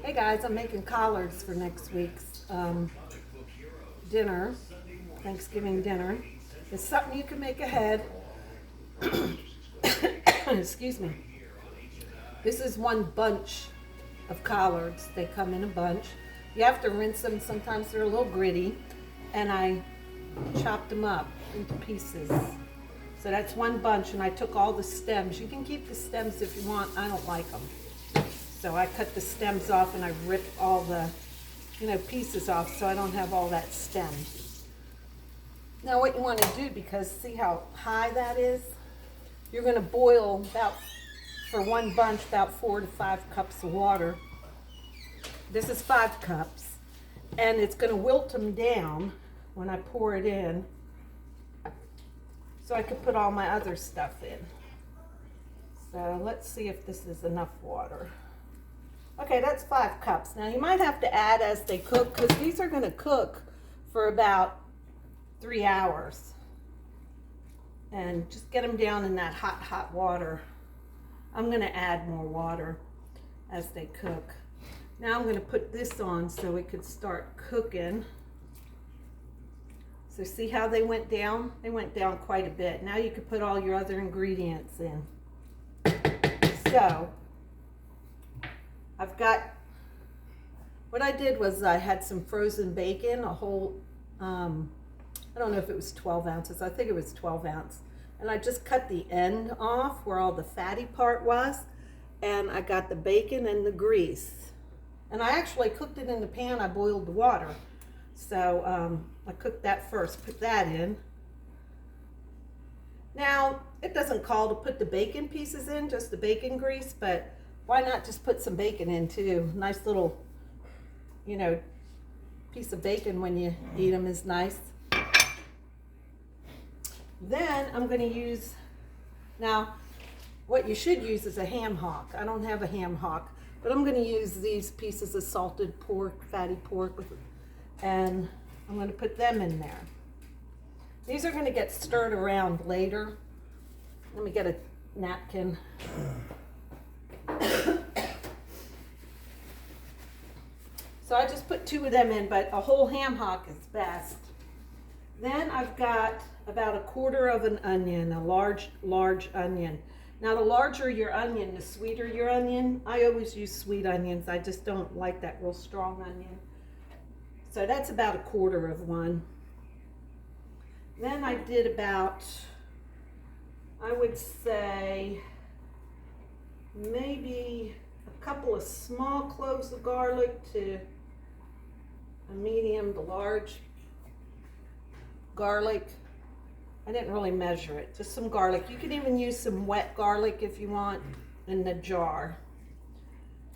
Hey guys, I'm making collards for next week's dinner, Thanksgiving dinner. It's something you can make ahead. Excuse me. This is one bunch of collards. They come in a bunch. You have to rinse them. Sometimes they're a little gritty. And I chopped them up into pieces. So that's one bunch, and I took all the stems. You can keep the stems if you want. I don't like them. So I cut the stems off and I ripped all the, pieces off so I don't have all that stem. Now what you want to do, because see how high that is? You're going to boil for one bunch, about 4 to 5 cups of water. This is 5 cups. And it's going to wilt them down when I pour it in, so I could put all my other stuff in. So let's see if this is enough water. Okay, that's 5 cups. Now you might have to add as they cook, because these are going to cook for about 3 hours. And just get them down in that hot, hot water. I'm going to add more water as they cook. Now I'm going to put this on so it could start cooking. So see how they went down? They went down quite a bit. Now you could put all your other ingredients in. So what I did was I had some frozen bacon, a whole, I don't know if it was 12 ounces. I think it was 12 ounce. And I just cut the end off where all the fatty part was. And I got the bacon and the grease. And I actually cooked it in the pan. I boiled the water. So I cooked that first, put that in. Now, it doesn't call to put the bacon pieces in, just the bacon grease, but why not just put some bacon in too? Nice little, piece of bacon when you eat them is nice. Then I'm going to use, now what you should use is a ham hock. I don't have a ham hock, but I'm going to use these pieces of salted pork, fatty pork, and I'm going to put them in there. These are going to get stirred around later. Let me get a napkin. So I just put 2 of them in, but a whole ham hock is best. Then I've got about 1/4 of an onion, a large onion. Now the larger your onion, the sweeter your onion. I always use sweet onions. I just don't like that real strong onion. So that's about 1/4 of one. Then I did about, I would say, maybe a couple of small cloves of garlic to a medium to large garlic. I didn't really measure it, just some garlic. You can even use some wet garlic if you want in the jar.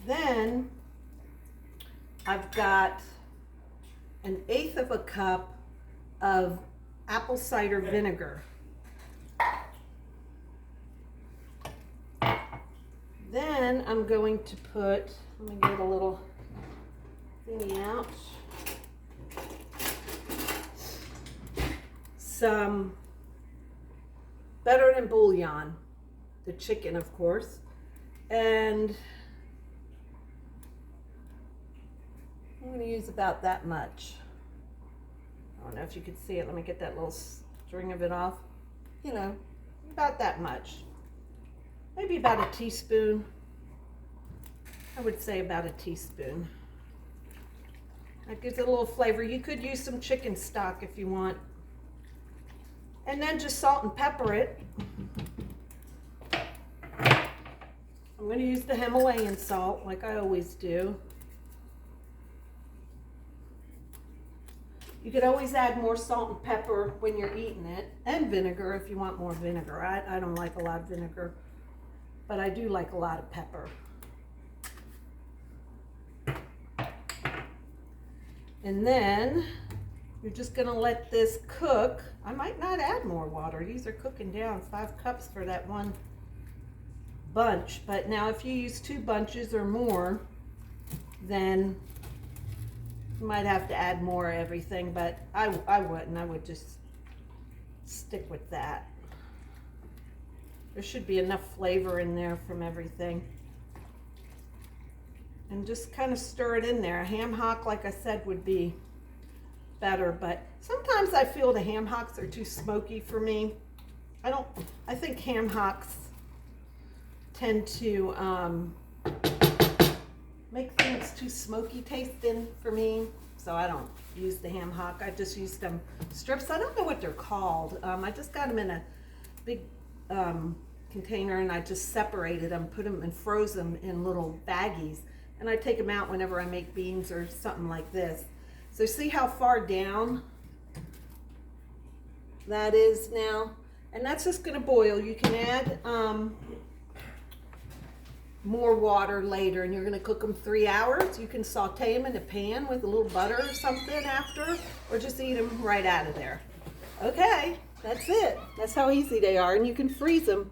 Then I've got 1/8 of a cup of apple cider vinegar. Then I'm going to put, let me get a little thingy out, some better than bouillon, the chicken of course, and I'm going to use about that much. I don't know if you could see it. Let me get that little string of it off. About that much. Maybe about a teaspoon. I would say about a teaspoon. That gives it a little flavor. You could use some chicken stock if you want. And then just salt and pepper it. I'm going to use the Himalayan salt like I always do. You could always add more salt and pepper when you're eating it, and vinegar if you want more vinegar. I don't like a lot of vinegar, but I do like a lot of pepper. And then you're just going to let this cook. I might not add more water. These are cooking down, 5 cups for that one bunch. But now if you use 2 bunches or more, then you might have to add more of everything, but I wouldn't. I would just stick with that. There should be enough flavor in there from everything. and just kind of stir it in there. A ham hock, like I said, would be better, but sometimes I feel the ham hocks are too smoky for me. I think ham hocks tend to make things too smoky tasting for me, so I don't use the ham hock. I just use them strips. I don't know what they're called. I just got them in a big container, and I just separated them, put them and froze them in little baggies, and I take them out whenever I make beans or something like this. So see how far down that is now? And that's just gonna boil. You can add more water later, and you're gonna cook them 3 hours. You can saute them in a pan with a little butter or something after, or just eat them right out of there. Okay, that's it. That's how easy they are, and you can freeze them.